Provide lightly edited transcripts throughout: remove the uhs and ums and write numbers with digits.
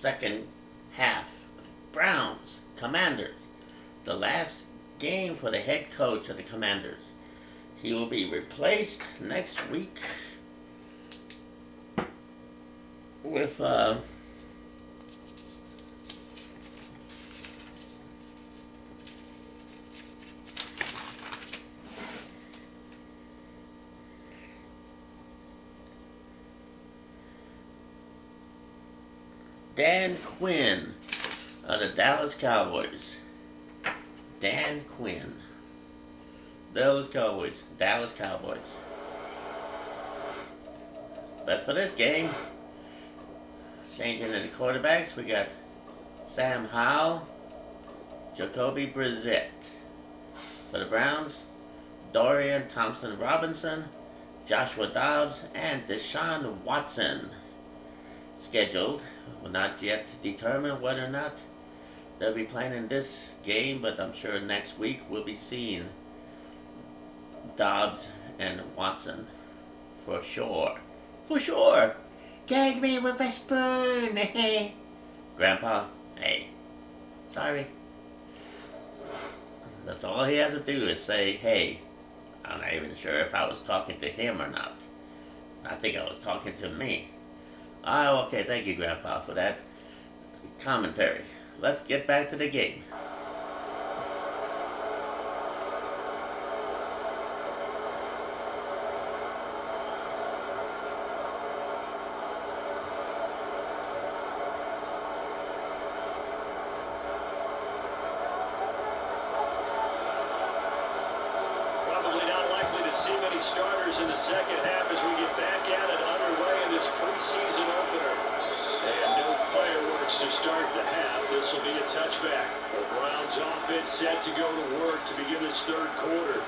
second half. Browns, Commanders. The last game for the head coach of the Commanders. He will be replaced next week with Dan Quinn of the Dallas Cowboys. Dan Quinn. Dallas Cowboys. But for this game, changing in the quarterbacks, we got Sam Howell, Jacoby Brissett. For the Browns, Dorian Thompson-Robinson, Joshua Dobbs, and Deshaun Watson. Scheduled. Will not yet determine whether or not they'll be playing in this game, but I'm sure next week we'll be seeing Dobbs and Watson for sure. For sure. Gag me with a spoon. Grandpa, hey, sorry. That's all he has to do is say, hey. I'm not even sure if I was talking to him or not. I think I was talking to me. Oh, okay, thank you, Grandpa, for that commentary. Let's get back to the game. Probably not likely to see many starters in the second half as we get back at it underway in this preseason opener. And no fireworks to start the half. This will be a touchback. The Browns offense set to go to work to begin this third quarter.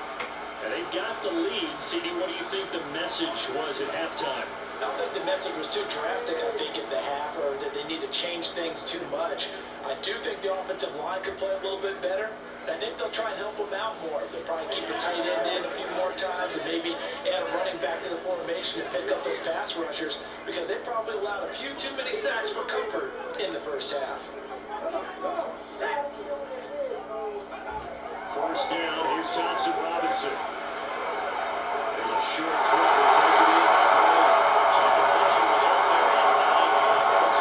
And they've got the lead. CD, what do you think the message was at halftime? I don't think the message was too drastic, I think, in the half, or that they need to change things too much. I do think the offensive line could play a little bit better. I think they'll try and help them out more. They'll probably keep the tight end in a few more times and maybe add a running back to the formation and pick up those pass rushers, because they probably allowed a few too many sacks for comfort in the first half. First down, here's Thompson-Robinson. There's a short throw. Take it in. So the pressure was also on 9 yards.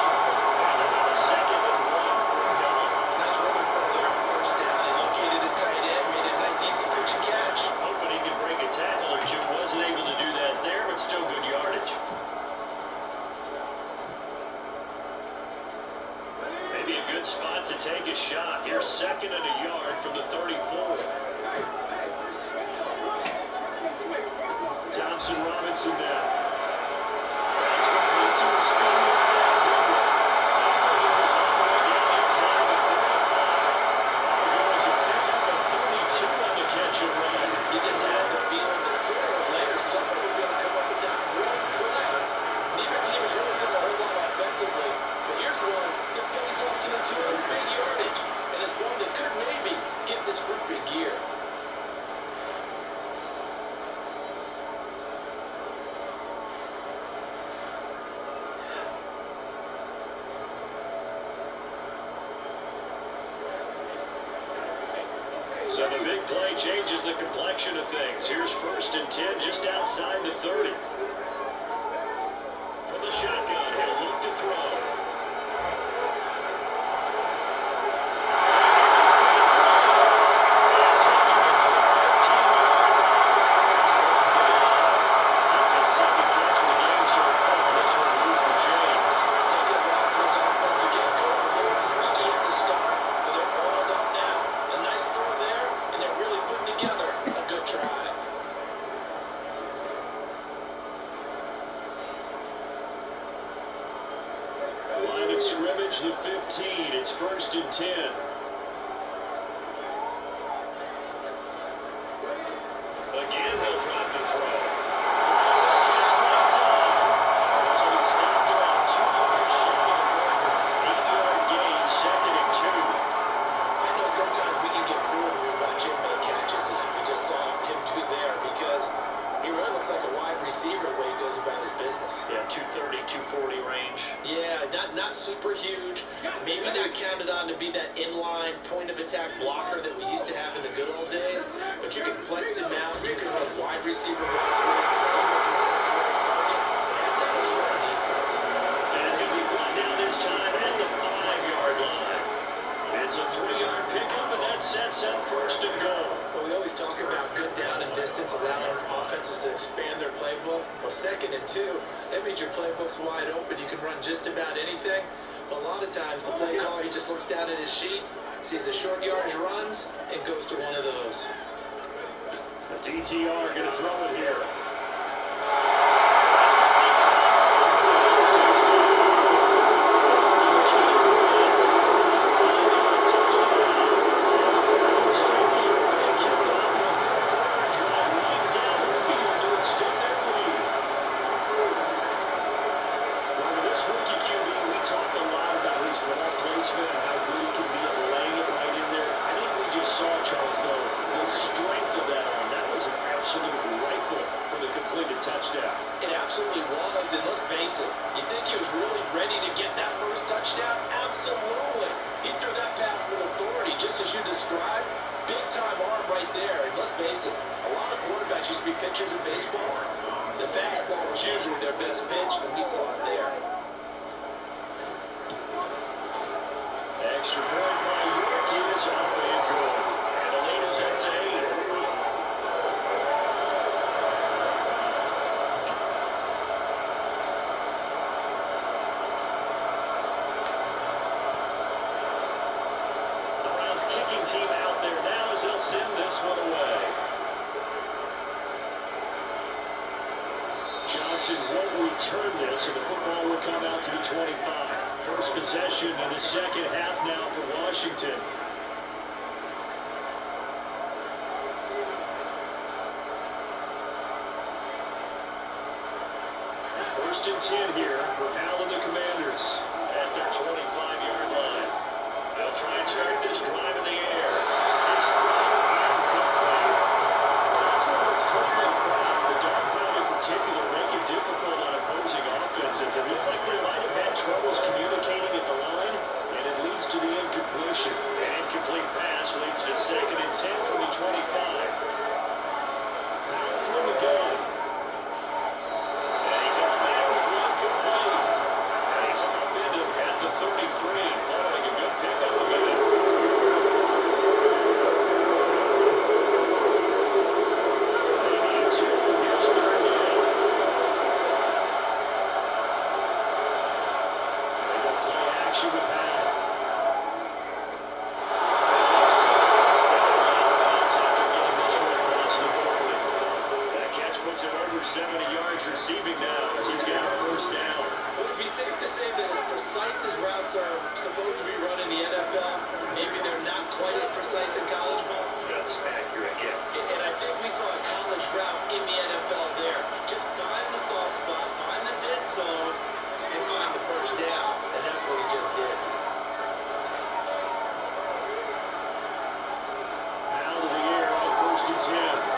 And about a second and 1 forthcoming. Nice running throw there on first down. He located his tight end, made a nice easy pitch and catch. Hoping he could break a tackle or two. Wasn't able to do that there, but still good yardage. Maybe a good spot to take a shot. Here's second and a yard from the 34. Thompson-Robinson now. That's complete to a speed. That's going to get this all the way down inside the 35. Goes and pick up a 32 on the catch and run. You just had the feeling that sooner or later someone was going to come up with that one play. Neither team has really done a whole lot offensively, but here's one that pays off to a big yardage, and it's one that could maybe get this group in gear. So the big play changes the complexion of things. Here's first and 10 just outside the 30. From the shotgun, he'll look to throw. And taking it to the 15-yard. Just his second catch of the game so far. This one moves the chains. It's taken a while for this offense to get going. A little creaky at the start, but they're oiled up now. A nice throw there, and they're really putting together a good drive. Line of scrimmage, the 15. It's first and 10. Again, they'll drop the throw. Catch Watson. So he stopped about 2 yards shy of the marker. 8-yard gain, second and 2. I know sometimes we can get fooled when we watch him make catches, as we just saw him do there, because he really looks like a wide receiver the way he goes about his business. Yeah, 230, 240 range. Yeah, not super huge. Maybe not counted on to be that inline point of attack blocker that we used to have in the good old days, but you can flex him out. You can run wide receiver routes with him. You can run primary target, and that's a hell short of defense. And he'll be brought down this time at the 5-yard line. It's a 3-yard pickup, and that sets up first and goal. Well, we always talk about good down and distance, allowing offenses to expand their playbook. Well, 2nd and 2, that means your playbook's wide open. You can run just about anything. But a lot of times, the play caller, he just looks down at his sheet, sees the short yardage runs, and goes to one of those. The DTR going to throw it here. It absolutely was, and let's face it, you think he was really ready to get that first touchdown? Absolutely. He threw that pass with authority, just as you described. Big-time arm right there, and let's face it, a lot of quarterbacks used to be pitchers in baseball. The fastball was usually their best pitch, and we saw it there. Extra point by York is up and good. And the lead is up to 8. Kicking team out there now as they'll send this one away. Johnson won't return this, and the football will come out to the 25. First possession in the second half now for Washington. First and 10 here for Hal and the Commanders at their 25-yard line. They'll try and start this drive in the air. It's incomplete. That's what it's called in crowd. The dog pound in particular make it difficult on opposing offenses. It looked like they might have had troubles communicating at the line, and it leads to the incompletion. An incomplete pass leads to 2nd and 10 from the 25. Now from the gun. And he comes back with one complete. And he's upended at the 33 following a good pickup again. They need 2. Here's 3rd down. They go play action with Hal. After getting this one across the 40. That catch puts him over 70 yards receiving now as he's got a first down. Would it be safe to say that as precise as routes are supposed to be run in the NFL, maybe they're not quite as precise in college ball? That's accurate, yeah. And I think we saw a college route in the NFL there. Just find the soft spot, find the dead zone, and find the first down. And that's what he just did. Out of the air on 1st and 10.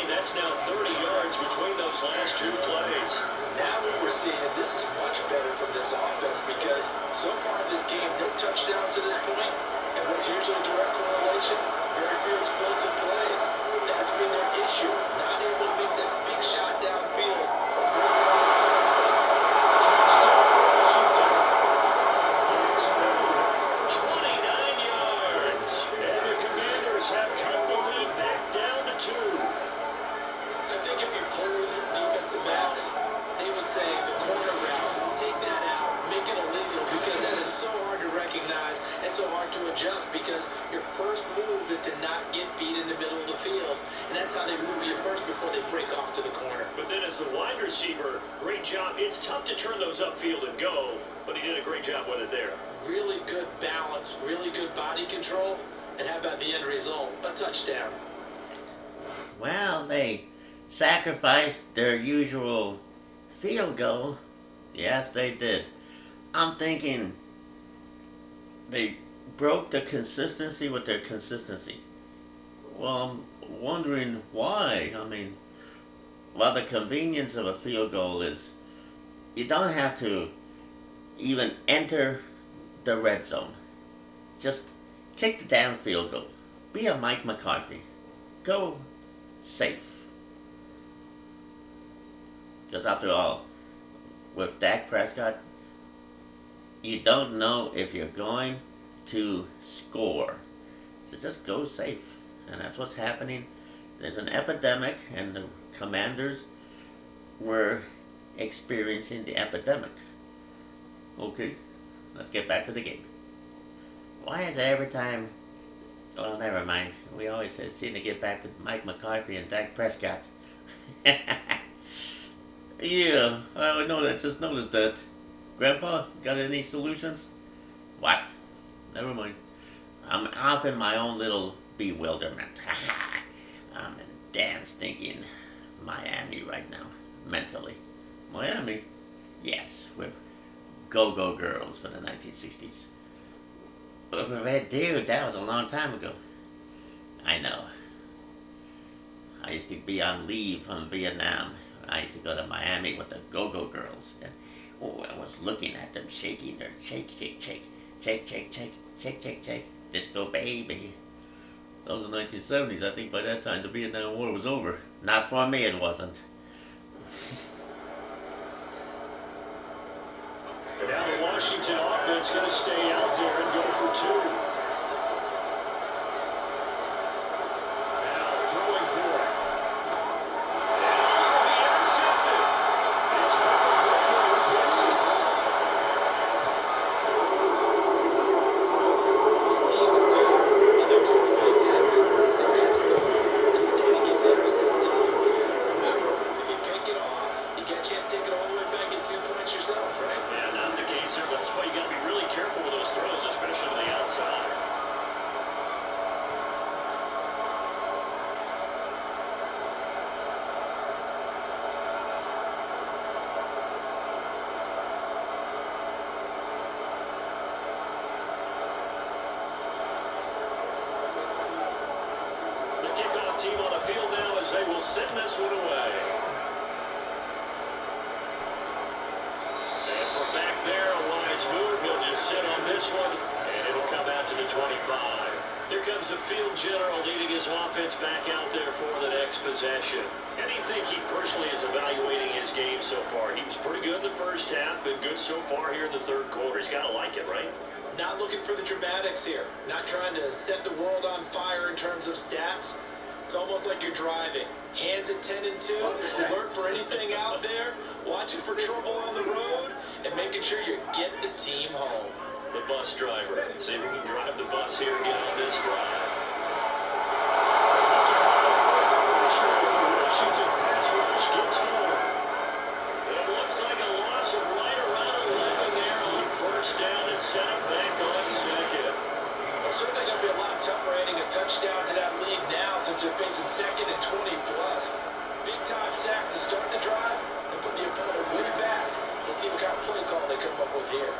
That's now 30 yards between those last 2 plays. break off to the corner. But then as the wide receiver, great job. It's tough to turn those upfield and go, but he did a great job with it there. Really good balance, really good body control, and how about the end result? A touchdown. Well, they sacrificed their usual field goal. Yes, they did. I'm thinking they broke the consistency with their consistency. Well, I'm wondering why. I mean, well, the convenience of a field goal is you don't have to even enter the red zone. Just kick the damn field goal. Be a Mike McCarthy. Go safe. Because after all, with Dak Prescott, you don't know if you're going to score. So just go safe. And that's what's happening. There's an epidemic, and the Commanders were experiencing the epidemic. Okay, let's get back to the game. Why is it every time... Well, never mind. We always seem to get back to Mike McCarthy and Dak Prescott. Yeah, I know that. Just noticed that. Grandpa, got any solutions? What? Never mind. I'm off in my own little bewilderment. I'm in damn stinking Miami right now, mentally. Miami? Yes, with go-go girls for the 1960s. But dude, that was a long time ago. I know. I used to be on leave from Vietnam. I used to go to Miami with the go-go girls. And, I was looking at them shaking their shake, shake, shake, shake, shake, shake, shake, shake, shake, disco baby. That was the 1970s. I think by that time the Vietnam War was over. Not for me, it wasn't. Now the Washington offense going to stay out there and go for two. Now throwing for it. And be intercepted. It's Narro who gets it. Most teams do in their two-point attempt. They pass the ball. Instead, it gets intercepted. Remember, if you pick it off, you got a chance to take it all the way back and 2 points yourself, right? Yeah, not the case there, but that's why you got to be really careful with those throws, especially to the outside. The kickoff team on the field now as they will send this one away. And from back there, a wise move. He'll just sit on this one, and it'll come out to the 25. Here comes the field general leading his offense back out there for the next possession. How do you think he personally is evaluating his game so far? He was pretty good in the first half, been good so far here in the third quarter. He's got to like it, right? Not looking for the dramatics here. Not trying to set the world on fire in terms of stats. It's almost like you're driving. Hands at 10 and 2. Alert for anything out there. Watching for trouble on the road. And making sure you get the team home. The bus driver. See if he can drive the bus here again on this drive. Pressure as the Washington pass rush gets home. It looks like a loss of right around 11 there on first down to set it back on second. Well, certainly going to be a lot tougher adding a touchdown to that lead now since they're facing second and 20 plus. Big time sack to start the drive and put the opponent way back. Let's see what kind of play call they come up with here.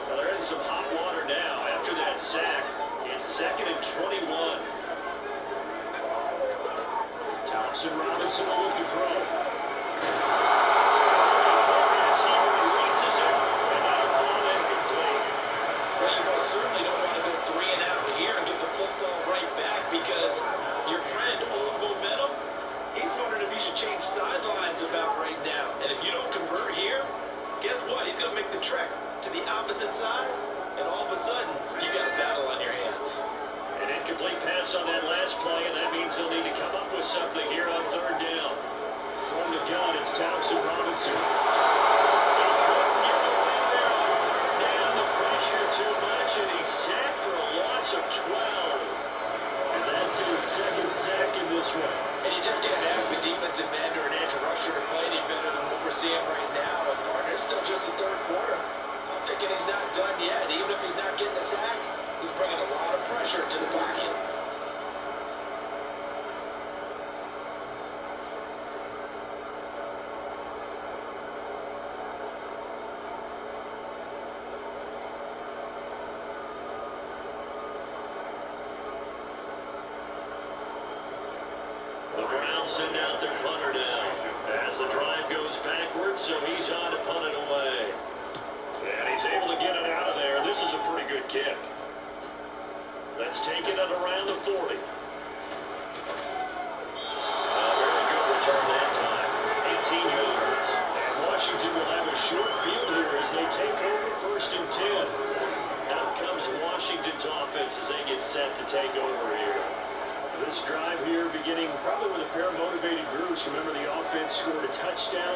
Well, they're in some hot water now. After that sack, it's second and 21. Thompson Robinson will look to throw. As he releases it, and that'll fall incomplete. Well, you most certainly don't want to go 3 and out here and get the football right back because your friend, Old Momentum, he's wondering if he should change sidelines about right now. And if you don't convert here, guess what? He's going to make the trek to the opposite side, and all of a sudden, you got a battle on your hands. An incomplete pass on that last play, and that means they'll need to come up with something here on third down. is still just the third quarter. I'm thinking he's not done yet. Even if he's not getting a sack, he's bringing a lot of pressure to the pocket. The Browns send out their punter now as the drive goes backwards, so he's on to punt it away. And he's able to get it out of there. This is a pretty good kick. Let's take it at around the 40. Very good return that time. 18 yards. And Washington will have a short field here as they take over 1st and 10. Out comes Washington's offense as they get set to take over here. This drive here beginning probably with a pair of motivated groups. Remember, the offense scored a touchdown.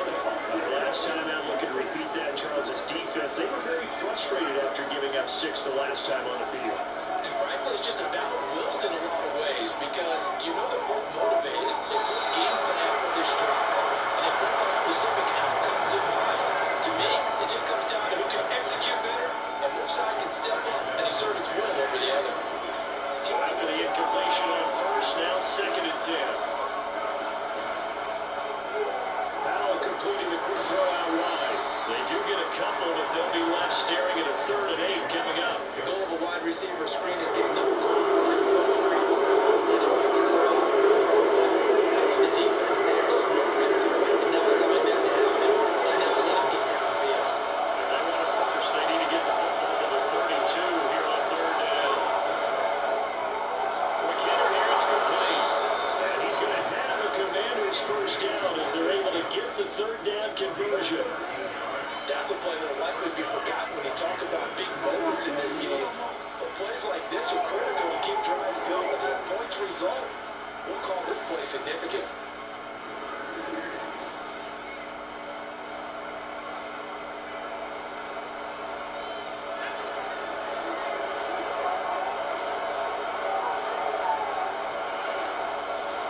Last time out, looking to repeat that, Charles' defense. They were very frustrated after giving up 6 the last time on the field. And frankly, it's just a battle of wills in a lot of ways because you know they're both motivated. They both game plan for this drive, and they both have specific outcomes in mind. To me, it just comes down to who can execute better and which side can step up and assert its will over the other. So after the incompletion on first, now 2nd and 10. Powell completing the quick throw out wide. They do get a couple, but they'll be left staring at a 3rd and 8 coming up. The goal of a wide receiver screen is getting up close in front of the green. Let him kick his side. Having the defense there slow into it and not allowing that to happen to not let him get downfield. If they want to force, they need to get the football to the 32 here on 3rd down. McKinnon here, it's complete. And he's going to have a Commanders 1st down as they're able to get the 3rd down conversion. That's a play that will likely be forgotten when you talk about big moments in this game. But plays like this are critical to keep drives going. And a points result, we'll call this play significant.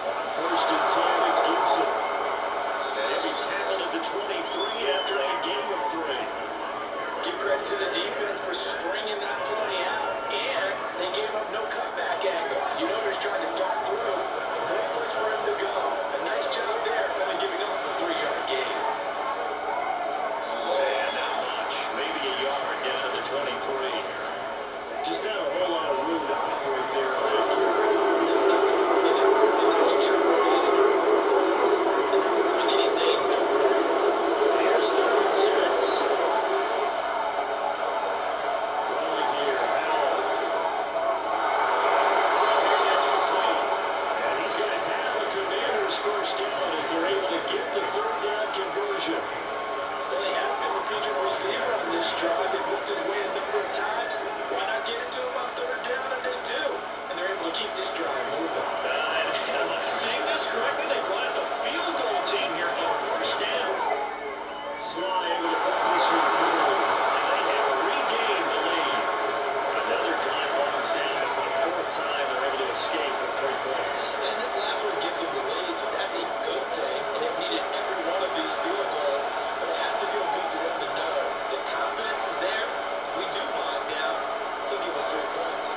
On 1st and 10, it's Gibson. And he'll be tackled at the 23 after a game of 3. Give credit to the defense for stringing that play out, and they gave up no cutback angle. You know they're trying to dart through. No place for him to go. A nice job there, only giving up a 3-yard gain. And not much. Maybe a yard down to the 23. Just not a whole lot of room to operate there on that carry. A nice job staying in their places and not allowing any lanes to open up. Here's 3rd and 6. Throwing here, Howell. Throw here, that's complete. And he's going to have the Commanders 1st down as they're able to get the 3rd down conversion. Well, he has been a featured receiver on this drive. They've looked his way a number of times. Why not get it to him on 3rd down? And they do. And they're able to keep this drive moving. Am I seeing this correctly? They brought the field goal team here on 1st down. Sly able to put this one through. And they have regained the lead. Another drive bogs down, but for the 4th time they're able to escape with 3 points. And this last one gives them the lead, so that's a good thing. And they've needed every one of these field goals. But it has to feel good to them to know the confidence is there. If we do bog down, he'll give us 3 points.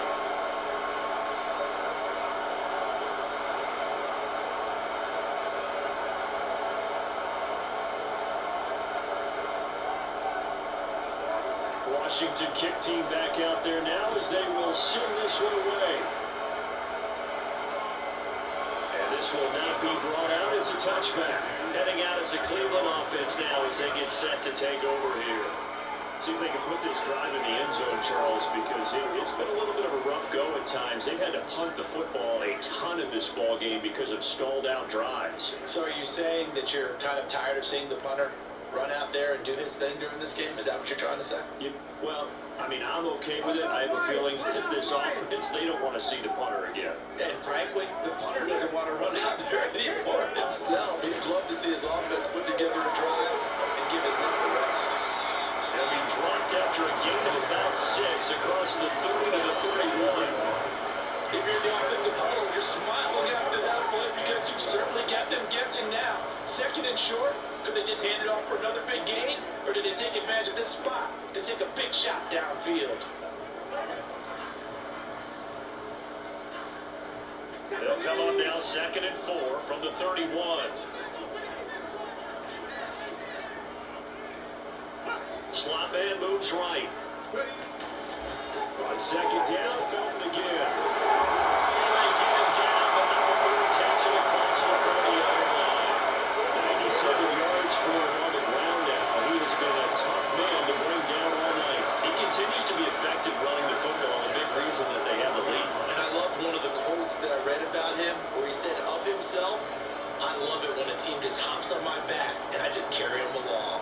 Washington kick team back out there now as they will send this one away. And this will not be brought out. It's a touchback. Heading out as a Cleveland offense now as they get set to take over here. See if they can put this drive in the end zone, Charles, because it's been a little bit of a rough go at times. They've had to punt the football a ton in this ball game because of stalled out drives. So are you saying that you're kind of tired of seeing the punter run out there and do his thing during this game? Is that what you're trying to say? Well, I mean, I'm okay with it. I have a feeling that this offense, they don't want to see the punter again. And frankly, the punter doesn't want to run out there anymore himself. He'd love to see his offense put together a drive and give his line a rest. They'll be dropped after a gain of about 6 across the 30 to the 31. If you're the offensive huddle, you're smiling after that play because you've certainly got them guessing now. 2nd and short, could they just hand it off for another big gain? Or did they take take advantage of this spot to take a big shot downfield. They'll come up now 2nd and 4 from the 31. Slot man moves right. On 2nd down, Felton again. And they get him down, but number 4 takes it across the 40-yard line. 97 yards for him on the ground now. He has been a tough man to bring down all night. He continues to be effective running the football, a big reason that they have the lead. And I love one of the quotes that I read about him where he said of himself, "I love it when a team just hops on my back and I just carry them along."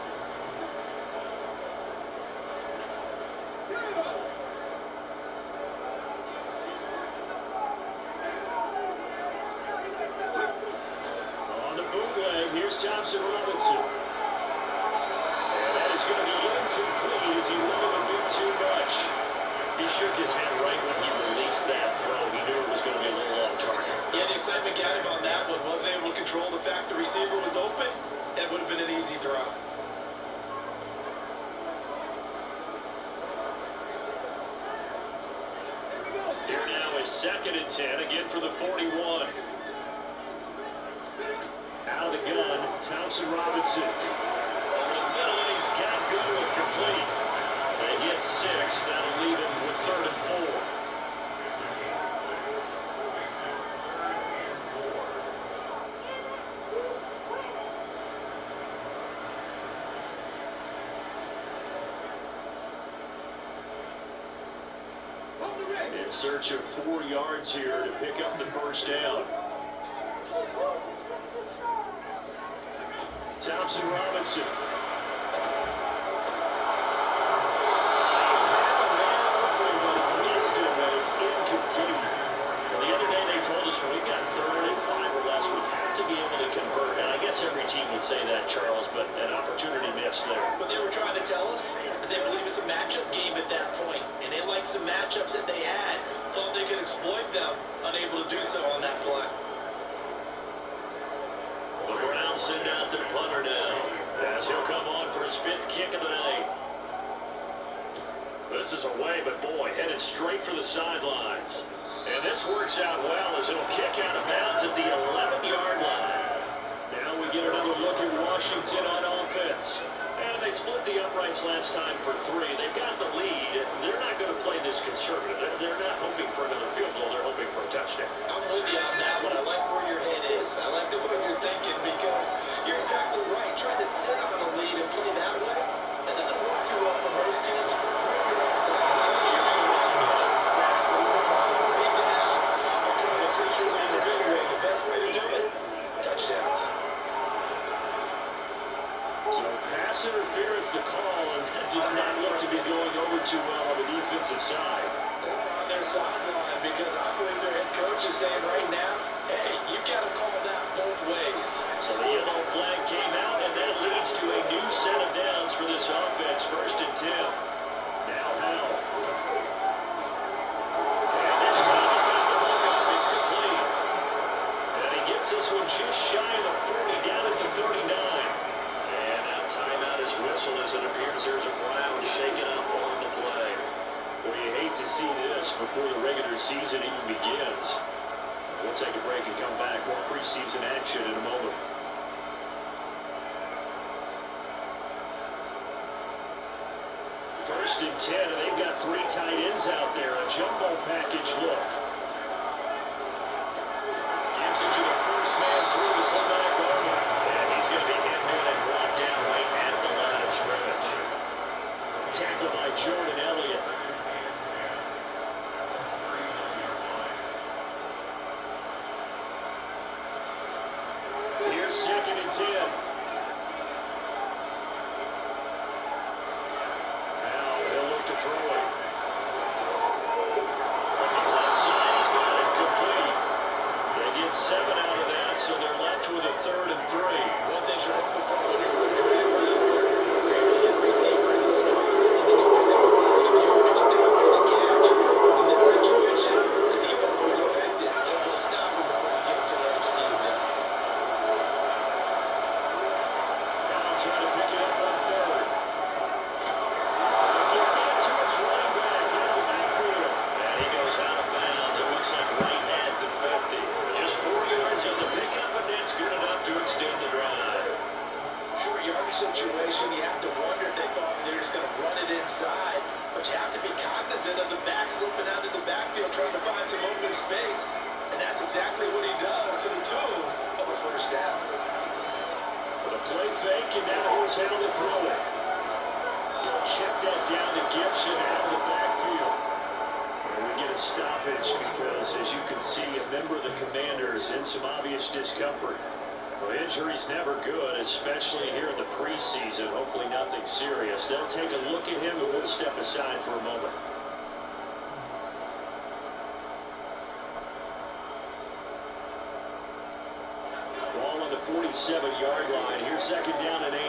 On the bootleg, here's Thompson Robinson. And that is going to be incomplete as he went him a bit too much. He shook his head right when he released that throw. He knew it was going to be a little off target. Yeah, the excitement got him on that one. Wasn't able to control the fact the receiver was open, and it would have been an easy throw. Here now is 2nd and 10, again for the 41. Out of the gun, Thompson Robinson. Over the middle, and he's got Goodwin complete. They get 6. That'll leave him with 3rd and 4. In search of 4 yards here to pick up the first down. Thompson Robinson. Incomplete. Well, the other day they told us when we've got 3rd and 5 or less, we have to be able to convert. And I guess every team would say that, Charles, but an opportunity missed there. What they were trying to tell us is they believe it's a matchup game at that point, and they liked some matchups that they had. Thought they could exploit them, unable to do so on that play. The Browns send out their punter now, as he'll come on for his 5th kick of the night. This is away, but boy, headed straight for the sidelines. And this works out well as it'll kick out of bounds at the 11-yard line. Now we get another look at Washington on offense. And they split the uprights last time for 3. They've got the lead. They're not going to play this conservative. They're not hoping for another field goal. They're hoping for a touchdown. I'm with you on that one. I like where your head is. I like the way you're thinking because you're exactly right. Trying to sit on a lead and play that way, that doesn't work too well for most teams. Interference the call, and that does not look to be going over too well on the defensive side. Or on their sideline, because I believe their head coach is saying right now, hey, you got to call that both ways. So the yellow flag came out, and that leads to a new set of downs for this offense. 1st and 10. Now Howell. And this time he's got the hook up. It's complete. And he gets this one just shy of the 40, down at the 39. Timeout is whistled as it appears there's a Brown shaken up on the play. Well, you hate to see this before the regular season even begins. We'll take a break and come back. More preseason action in a moment. 1st and 10, and they've got 3 tight ends out there. A jumbo package look. Gives it to the first man through the fullback Armin. And he's going to be hit in and brought down right at the line of scrimmage. Tackled by Jordan Elliott. Here's 2nd and 10. Now he'll look to throw it. From the left side, he's got it complete. They get 7 out of situation, you have to wonder if they thought they were just going to run it inside. But you have to be cognizant of the back slipping out of the backfield trying to find some open space. And that's exactly what he does to the tune of a first down. With a play fake, and now here's how to throw it. He'll check that down to Gibson out of the backfield. And we get a stoppage because, as you can see, a member of the Commanders in some obvious discomfort. Well, injury's never good, especially here in the preseason. Hopefully nothing serious. They'll take a look at him, and we'll step aside for a moment. Ball on the 47-yard line. Here's second down and 8.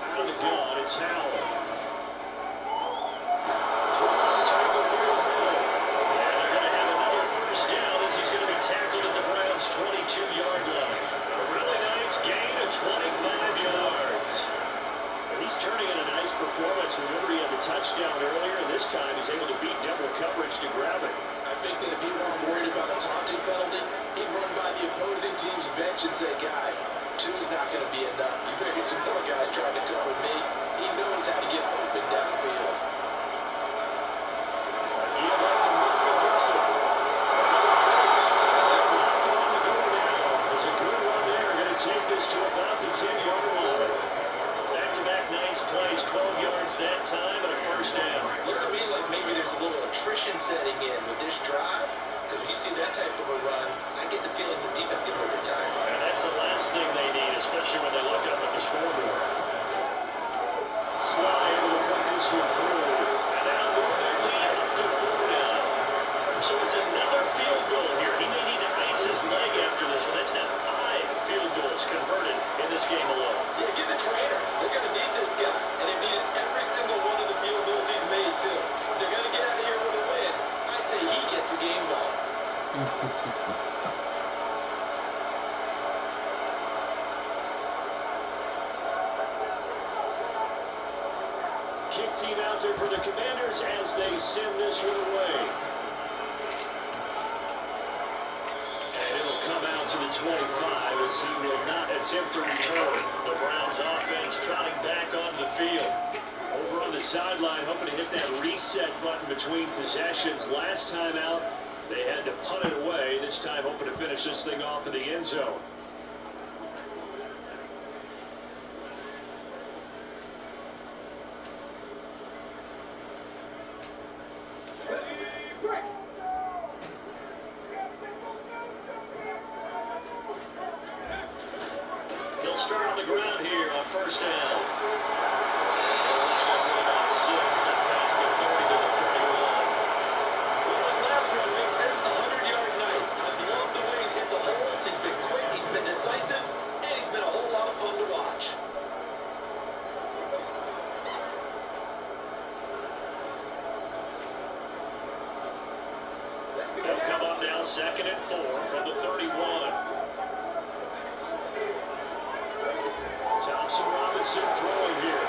Out of the gun, it's Howell. Tackle through the middle. And they're going to have another first down as he's going to be tackled at the Browns' 22-yard line. A really nice gain of 25 yards. And he's turning in a nice performance. Remember, he had the touchdown earlier, and this time he's able to beat double coverage to grab it. I think that if he weren't worried about a taunting penalty, he'd run by the opposing team's bench and say, guys, 2 is not going to be enough. You better get some more guys trying to cover me. He knows how to get open downfield. Give up the middle to Gibson. Knocking on the door now. There's a good run there. Going to take this to about the 10-yard line. Back-to-back nice plays. 12 yards that time and a first down. Looks to me like maybe there's a little attrition setting in with this drive. Because when you see that type of a run, I get the feeling the defense get a little bit tired. And that's the last thing they need, especially when they look up at the scoreboard. Sly able to put this one through. And now Northern lead up to 4 now. So it's another field goal here. He may need to ice his leg after this one. That's now 5 field goals converted in this game alone. Yeah, get the trainer. They're going to need this guy. And they've needed every single one of the field goals he's made, too. If they're going to get out of here with a win, I say he gets a game ball. Kick team out there for the Commanders as they send this one away. And it'll come out to the 25 as he will not attempt to return. The Browns offense trotting back onto the field. Over on the sideline, hoping to hit that reset button between possessions. Last time out, they had to punt it away. This time hoping to finish this thing off in the end zone. They'll start on the ground here on first down. He's been quick, he's been decisive, and he's been a whole lot of fun to watch. They'll come up now, 2nd and 4 from the 31. Thompson Robinson throwing here.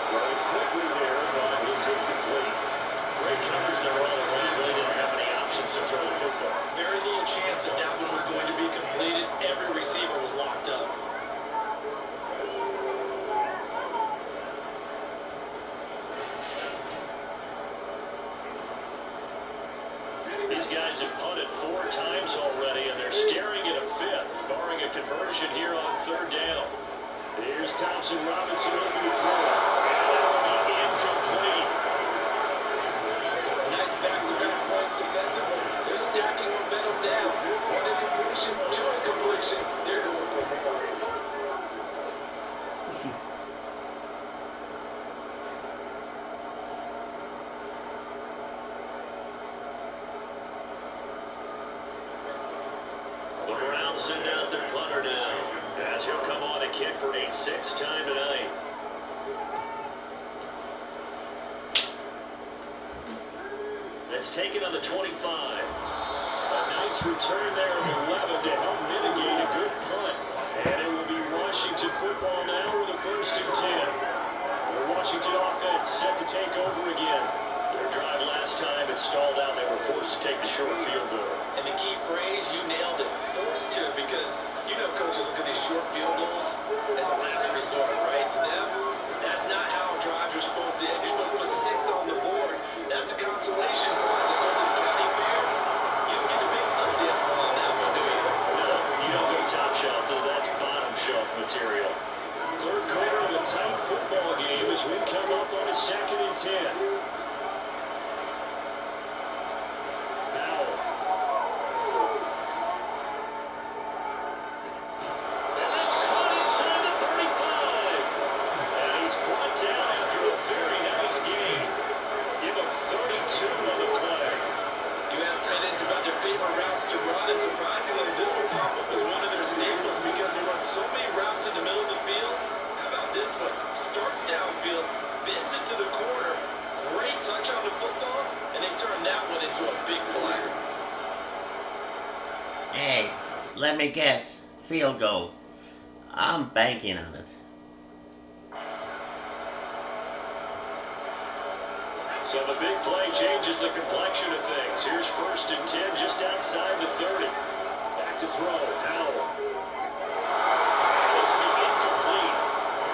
Throwing quickly there, but it's incomplete. Great covers there all around. Really didn't have any options to throw the football. Very little chance that that one was going to be completed. Every receiver was locked up. These guys have punted 4 times already, and they're staring at a 5th, barring a conversion here on 3rd down. Here's Thompson Robinson open to throw. And that will be incomplete. Nice back-to-back plays to get to them. They're stacking momentum now. 1 incompletion, 2 incompletion. They're going for more. The Browns send out their punter now, as he'll come on to kick for a 6th time tonight. That's taken on the 25. A nice return there of 11 to help mitigate a good punt. And it will be Washington football now with a 1st and 10. The Washington offense set to take over again. Their drive last last time it stalled out. They were forced to take the short field goal. And the key phrase, you nailed it, forced to, because you know coaches look at these short field goals as a last resort, right? To them, that's not how drives are supposed to end. You're supposed to put 6 on the board. That's a consolation prize. I go to the county fair. You don't get a big stuffed animal on that one, do you? No, you don't go top shelf, though. That's bottom shelf material. Third quarter of a tight football game as we come up on a 2nd and 10. Hey, let me guess. Field goal. I'm banking on it. So the big play changes the complexion of things. Here's 1st and 10 just outside the 30. Back to throw. Howell. This will be incomplete.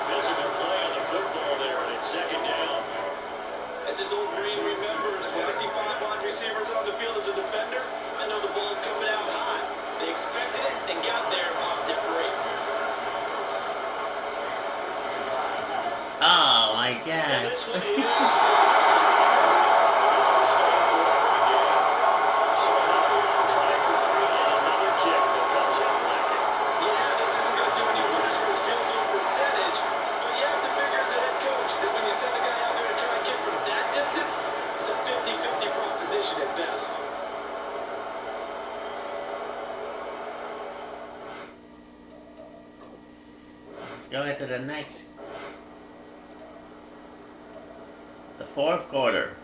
Physical play on the football there, and it's 2nd down. As his old green remembers, when I see 5 wide receivers on the field as a defender, I know the ball's coming out high. They expected it and got there and popped it for 8. Oh my God. Go into the next, the 4th quarter.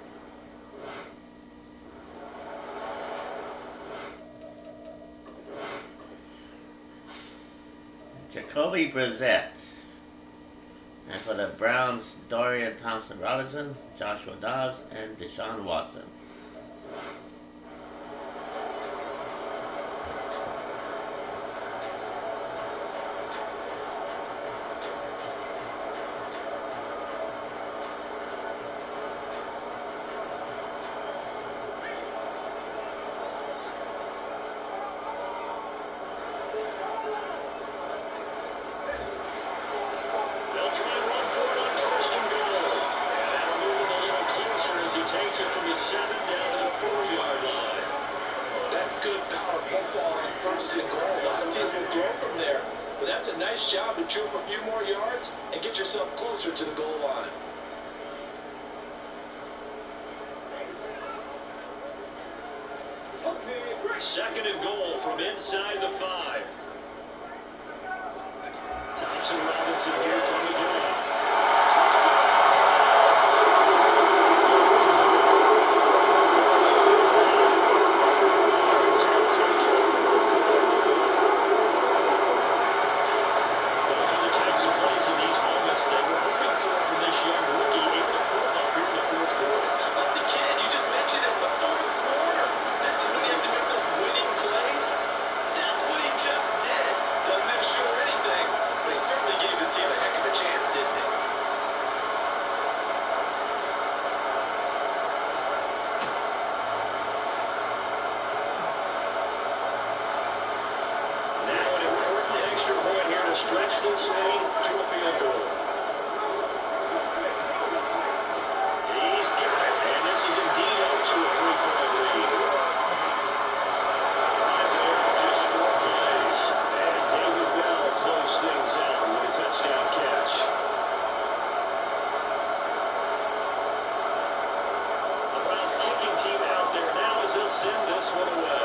Jacoby Brissett. And for the Browns, Dorian Thompson-Robinson, Joshua Dobbs, and Deshaun Watson. To the goal line. Second and goal from inside the 5. Thompson-Robinson here from the goal. Stretch this lead to a field goal. He's got it, and this is indeed up to a 3-point lead. Drive there, just 4 plays. And David Bell closed things out with a touchdown catch. The Browns kicking team out there now as they'll send this one away.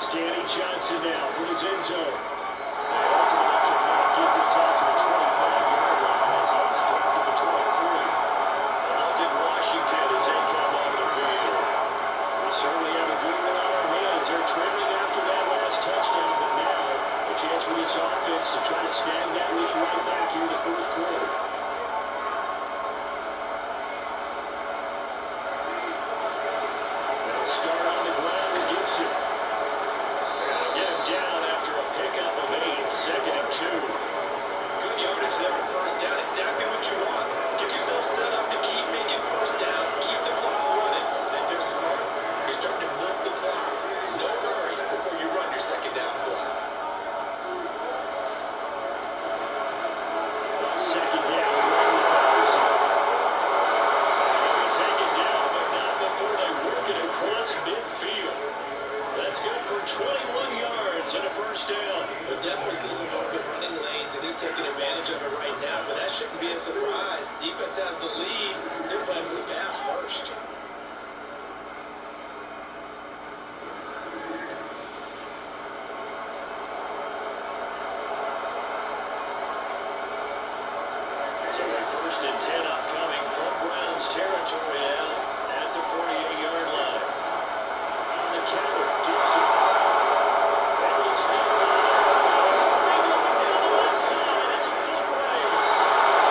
Danny Johnson now for his end zone. They ultimately cannot get this out to the 25-yard line as he's dropped at the 23. And look at Washington as they come on the field. We certainly have a good one on our hands. They're trailing after that last touchdown, but now a chance for this offense to try to snag that lead right back here in the 4th quarter. see some open running lanes, and he's taking advantage of it right now, but that shouldn't be a surprise. Defense has the lead. They're playing for the pass first. So a 1st and 10 upcoming from Browns territory now at the 48-yard line. On the counter, Gibson. Able to snap it. It's free going down the left side. It's a foot race.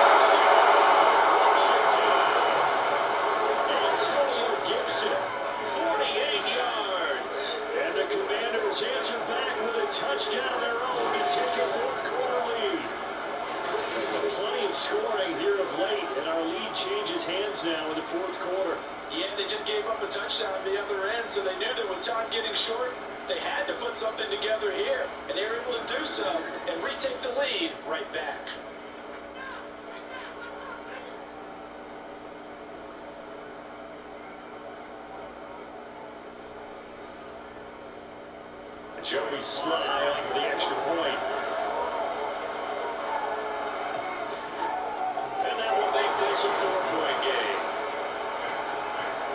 Touchdown, Washington. Antonio Gibson, 48 yards. And the Commanders answer back with a touchdown of their own to take a fourth-quarter lead. Plenty of scoring here of late, and our lead changes hands now in the fourth quarter. Yeah, they just gave up a touchdown on the other end, so they knew that with time getting short, they had to put something together here, and they were able to do so and retake the lead right back. Joey Sly off for the extra point. And that will make this a 4-point game.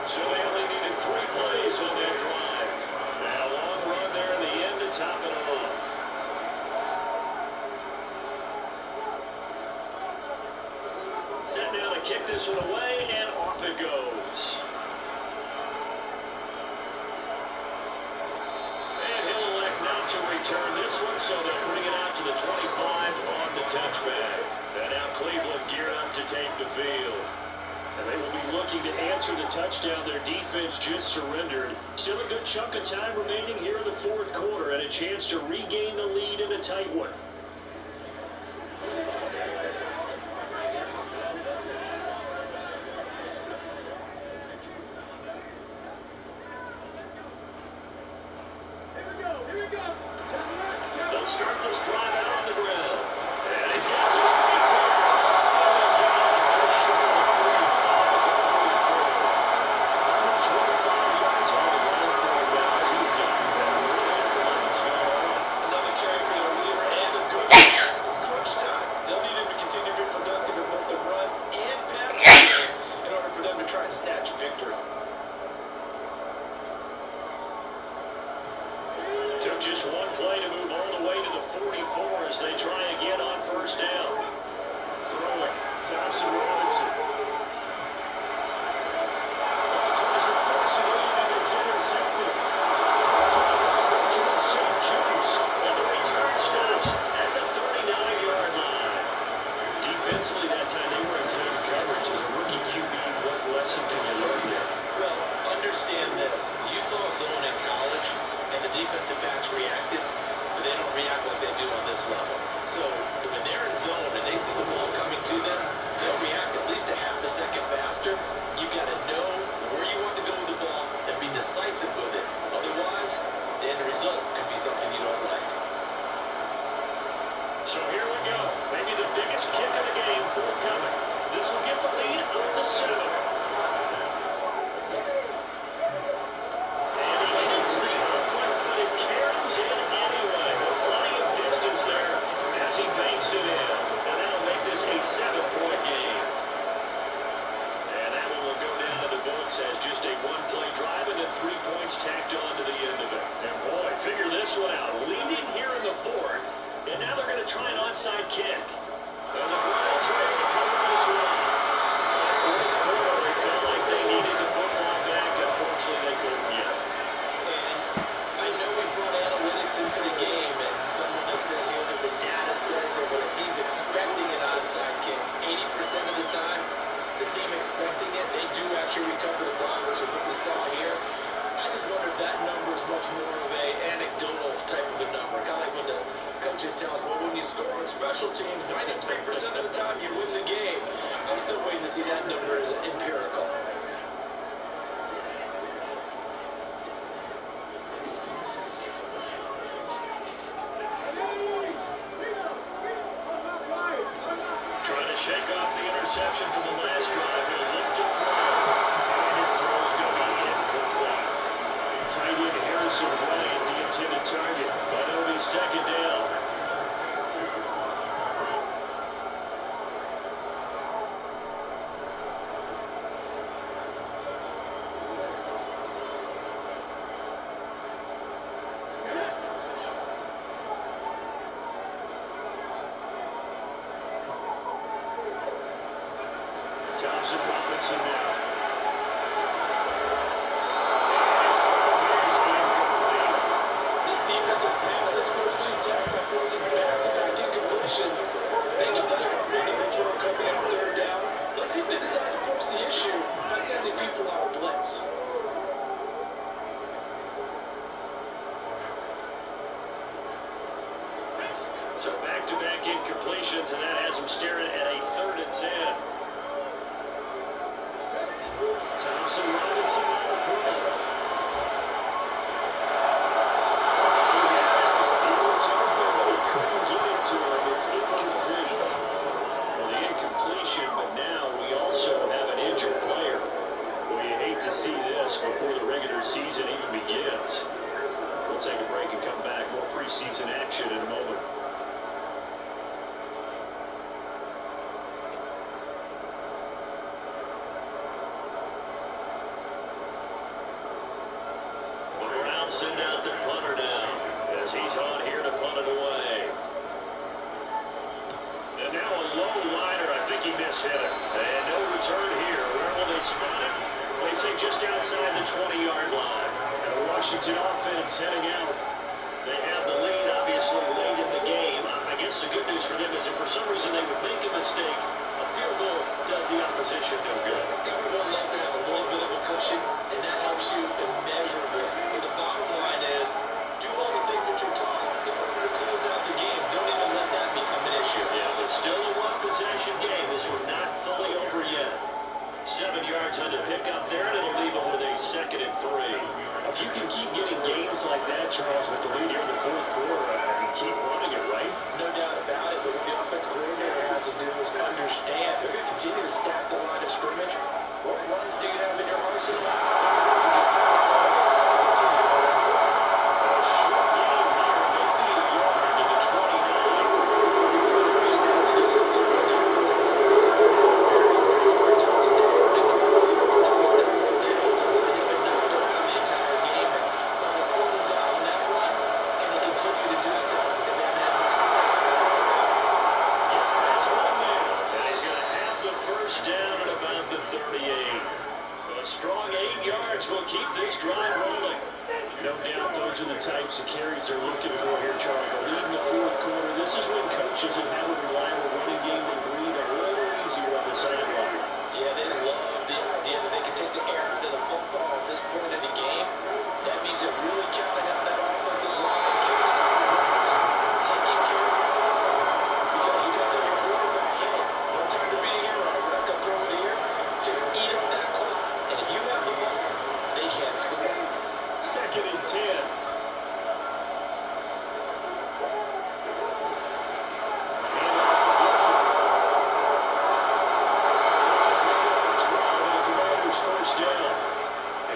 So they only needed 3 plays on that drive. Now a long run there in the end to top it off. Set now to kick this one away, and off it goes. And he'll elect not to return this one, so they'll bring it out to the 25 on the touchback. And now Cleveland geared up to take the field. And they will be looking to answer the touchdown their defense just surrendered. Still a good chunk of time remaining here in the fourth quarter, and a chance to regain the lead in a tight one. They'll start this drive out on the ground. And he's got some space here. And they'll get him just short of the 45 at the 45. 25 yards on the ground for him now as he's gotten better. Really has the line spelled. Another carry for their leader and a good one. It's crunch time. They'll need him to continue to be productive in both the run and pass game in order for them to try and snatch a victory. Took just one play to move all the way to the 44 as they try again on first down. Throwing, Thompson Robinson. Tries to force it in, and it's intercepted. Benjamin St. Jude's, and the return stops at the 39-yard line. Defensively that time they were in zone coverage. As a rookie QB, what lesson can you learn there? Well, understand this. You saw zone in college, and the defensive backs reacted, but they don't react like they do on this level. So when they're in zone and they see the ball coming to them, they'll react at least a half a second faster. You got to know where you want to go with the ball and be decisive with it. Otherwise, the end result could be something you don't like. So here we go. Maybe the biggest kick of the game forthcoming. This will get the lead up to 7. And he hits the off-one, but it carries in anyway. Plenty of distance there as he banks it in. And that'll make this a 7-point game. And that one will go down to the books as just a 1-play drive and then 3 points tacked on to the end of it. And boy, figure this one out. Leading here in the fourth. And now they're going to try an onside kick. And the Browns ready to cover this one. Fourth quarter, they felt like they needed the football back. Unfortunately, they couldn't get it. And I know we brought analytics into the game, and someone has said here that the data says that when a team's expecting an onside kick, 80% of the time, the team expecting it, they do actually recover the block, which is what we saw here. I just wonder if that number is much more of a anecdotal type of a number. Kind of like when the coaches tell us, well, when you score on special teams, 93% of the time you win the game. I'm still waiting to see that number as empirical. Trying to shake off the interception from the last drive. He'll look to throw. And his throw is going to be incomplete. Tight end Harrison Bryant, the intended target. But it'll be second down. Thompson Robinson now. This defense has passed its first two tests by forcing back-to-back incompletions. They know that's what they're coming on third down. Let's see if they decide to force the issue by sending people out of blitz. So back-to-back incompletions, and that has them staring at a 3rd and 10. Thompson Robinson on the throw. He was open, but he couldn't get it to him. It's incomplete. Well, the incompletion, but now we also have an injured player. Well, you hate to see this before the regular season even begins. We'll take a break and come back. More preseason action in a moment. Send out the punter now as he's on here to punt it away. And now a low liner. I think he mishit it. And no return here. Where will they spot it? They say just outside the 20-yard line. And the Washington offense heading out. They have the lead, obviously, late in the game. I guess the good news for them is if for some reason they would make a mistake, a field goal does the opposition no good. Everyone loves to have a little bit of a cushion, and that helps you immeasurably. But the bottom line is, do all the things that you're taught in order to close out the game. Don't even let that become an issue. Yeah, it's still a one-possession game. This one's not fully over yet. 7 yards on the pickup there, and it'll leave them with a 2nd and 3. If you can keep getting gains like that, Charles, with the lead here in the 4th quarter, and keep running it, right? No doubt about it, but what the offense coordinator has to do is understand they're going to continue to stack the line of scrimmage. What runs do you have in your arsenal? It's a stop. A short game here, maybe a yard to the 29. Breeze has to get it there as an offensive line because of how very nice we're talking today. And the defensive line have been knocked around the entire game. And while they slow them down on that run, can they continue to do so? Because they haven't had much success there. Gets past one man, and he's going to have the first down at about the 38. A strong 8 yards will keep this drive rolling. No doubt those are the types of carries they're looking for here, Charles. The lead in the 4th quarter. This is when coaches and have a reliable running game they breathe a little easier on the sideline. Yeah, they love the idea that they can take the air out of the football at this point of the game. That means they're really counting on that offensive line. Taking care of the football. Because you got to tell your quarterback, hey, no time to be a hero. We're not going to throw it here. Just eat up that clock. And if you have the ball, they can't score. 2nd and 10.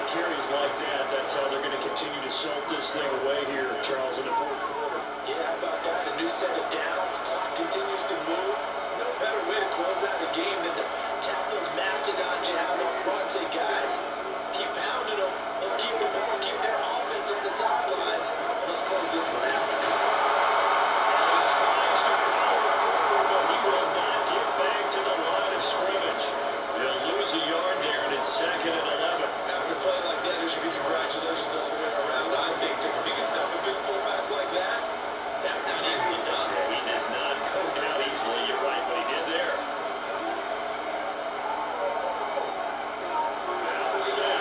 Carries like that, that's how they're going to continue to salt this thing away here, Charles, in the 4th quarter. Yeah, how about that? A new set of downs. Clock continues to move. No better way to close out a game than to tap those mastodons you have up front and say, guys, keep pounding them. Let's keep the ball, keep their offense on the sidelines. Let's close this one out. And he tries to power forward, but he will not get back to the line of scrimmage. They'll lose a yard there, and it's 2nd and 11. After a play like that, there should be congratulations all the way around, I think, because if you can stop a big fullback like that, that's not easily done. Yeah, he does not go down easily, you're right, but he did there. Now the set.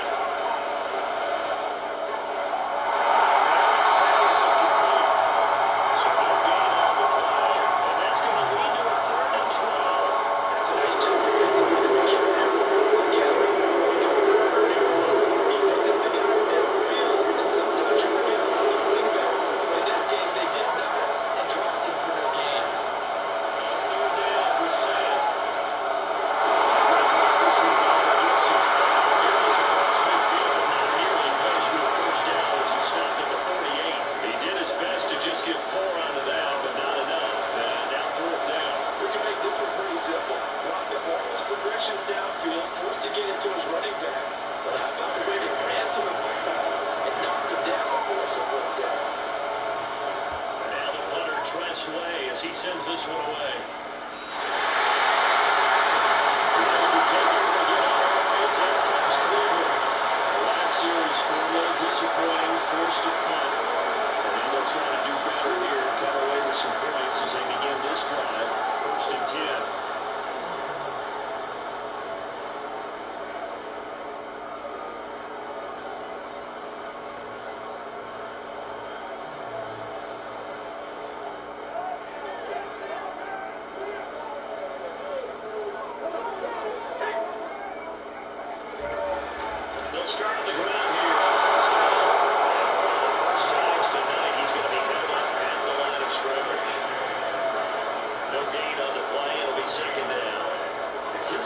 So no gain on the play, and that's going to lead to a 3rd and 12. That's a nice job defensively to make sure everyone was accounted for because of the early run. You pick up the guys downfield, and sometimes you forget about the running back. In this case, they did not, and dropped him for no gain. 3rd down, we set. Drop this one down to Gibson. Get this across midfield, but not nearly close to a 1st down as he stopped at the 48. He did his best to just get 4 out of that, but not enough. Now 4th down. We can make this one pretty simple. Block up all those progressions downfield, forced to get it to his running back. But how about the way they ran to the football and knocked him down for us a fourth down? And now the punter Tress Way as he sends this one away. Ready to take it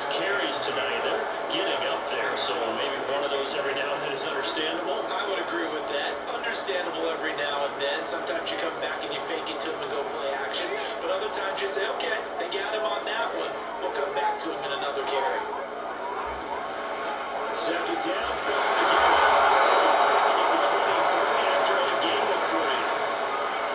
his carries tonight. They're getting up there, so maybe one of those every now and then is understandable. I would agree with that. Understandable every now and then. Sometimes you come back and you fake it to him and go play action. But other times you say, okay, they got him on that one. We'll come back to him in another carry. Second down, third again. Taking it to 23 after a game of 3.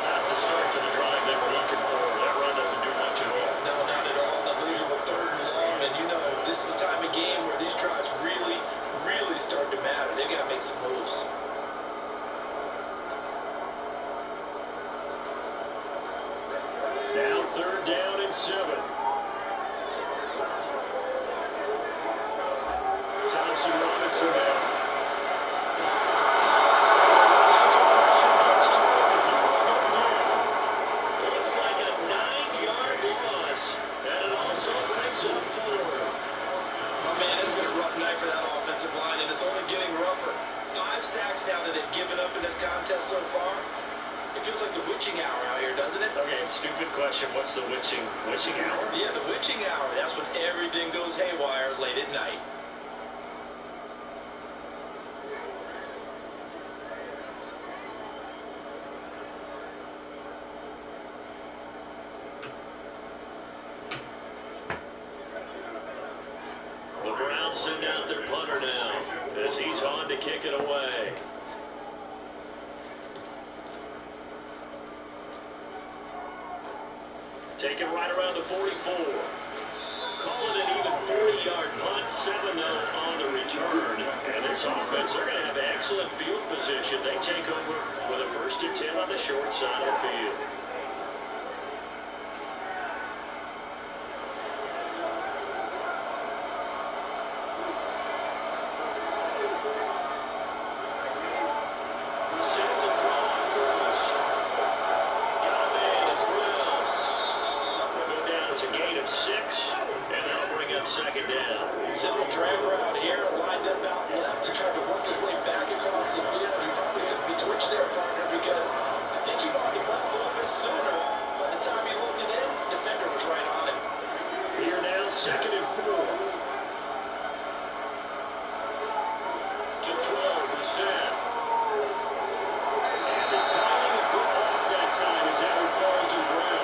Not the start to the drive they were looking for. That run doesn't do much at all. No, not at all. Now leaves him with 3rd and long. And you know, this is the time of game where these drives really start to matter. They got to make some moves. Now 3rd down and 7. Thompson Robinson now. Looks like a 9-yard loss, and it also brings up 4. Oh man, it's been a rough night for that offensive line, and it's only getting rougher. 5 sacks now that they've given up in this contest so far. It feels like the witching hour out here, doesn't it? Okay, stupid question. What's the witching hour? Yeah, the witching hour. That's when everything goes haywire late at night. The Browns send out their punter now as he's on to kick it away. Taken right around the 44. Call it an even 40-yard punt, 7-0 on the return. And this offense, they're going to have excellent field position. They take over with a 1st and 10 on the short side of the field. Second down. Simple drag route here, lined up out left and tried to work his way back across the field. He probably simply twitched their partner because I think he might have got a little bit sooner. By the time he looked it in, the defender was right on him. Here now, 2nd and 4. To throw, Brissett. And the timing of good off that time as Edward falls to the ground.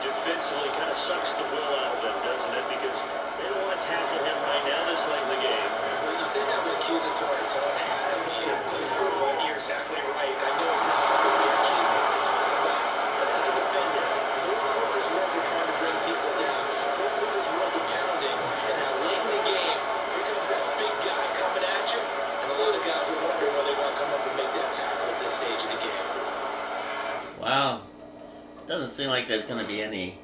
Defensively kind of sucks the will out of them, doesn't it? Because they don't want to tackle him right now this late in the game. Well, you say that with accusatory tones. I mean, you're exactly right. I know it's not something we actually want to talk about, but as a defender, 4 quarters worth of trying to bring people down, 4 quarters worth of pounding, and now late in the game, here comes that big guy coming at you, and a lot of guys are wondering whether they want to come up and make that tackle at this stage of the game. Wow. Doesn't seem like there's going to be any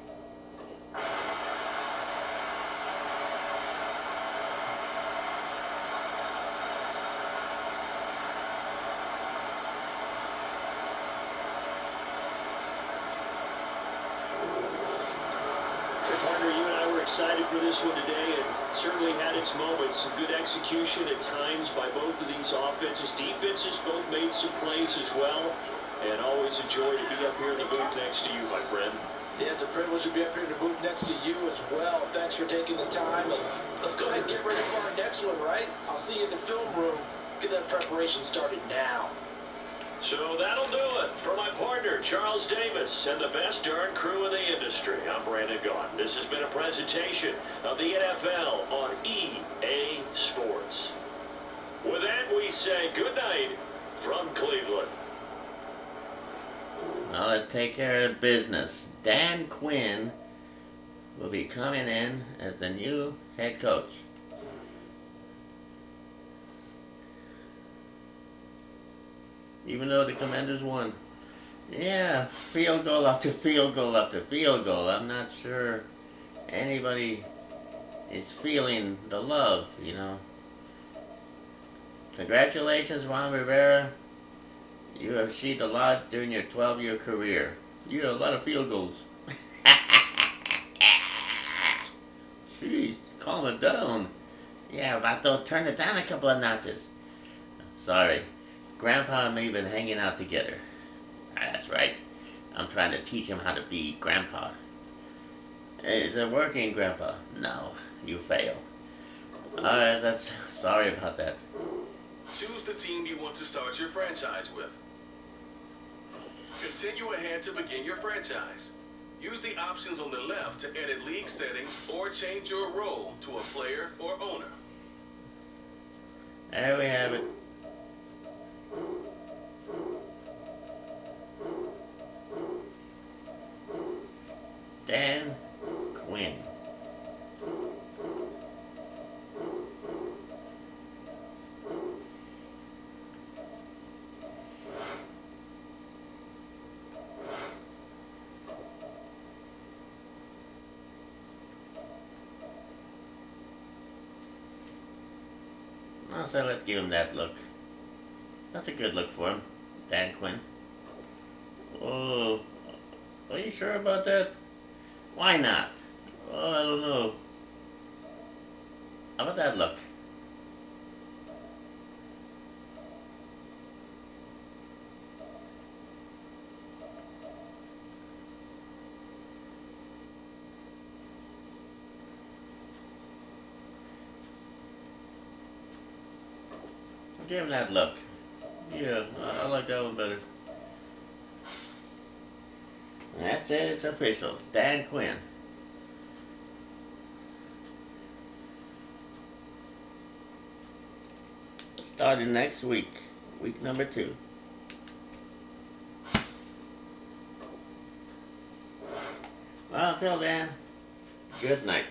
excited for this one today, and certainly had its moments. Some good execution at times by both of these offenses. Defenses both made some plays as well, and always a joy to be up here in the booth next to you, my friend. Yeah, it's a privilege to be up here in the booth next to you as well. Thanks for taking the time. Let's go ahead and get ready for our next one, right? I'll see you in the film room. Get that preparation started now. So that'll do it. For my partner, Charles Davis, and the best darn crew in the industry, I'm Brandon Gaughan. This has been a presentation of the NFL on EA Sports. With that, we say good night from Cleveland. Now let's take care of business. Dan Quinn will be coming in as the new head coach. Even though the Commanders won. Yeah, field goal after field goal after field goal. I'm not sure anybody is feeling the love, you know. Congratulations, Juan Rivera. You have achieved a lot during your 12-year career. You have a lot of field goals. Jeez, calm it down. Yeah, Vato, turn it down a couple of notches. Sorry. Grandpa and me have been hanging out together. That's right. I'm trying to teach him how to be Grandpa. Is it working, Grandpa? No, you fail. Alright, that's... sorry about that. Choose the team you want to start your franchise with. Continue ahead to begin your franchise. Use the options on the left to edit league settings or change your role to a player or owner. There we have it. Dan Quinn. So let's give him that look. That's a good look for him. Dan Quinn. Oh, are you sure about that? Why not? Oh, I don't know. How about that look? Give him that look. Yeah, I like that one better. And that's it, it's official. Dan Quinn. Starting next week. Week number 2. Well, until then, good night.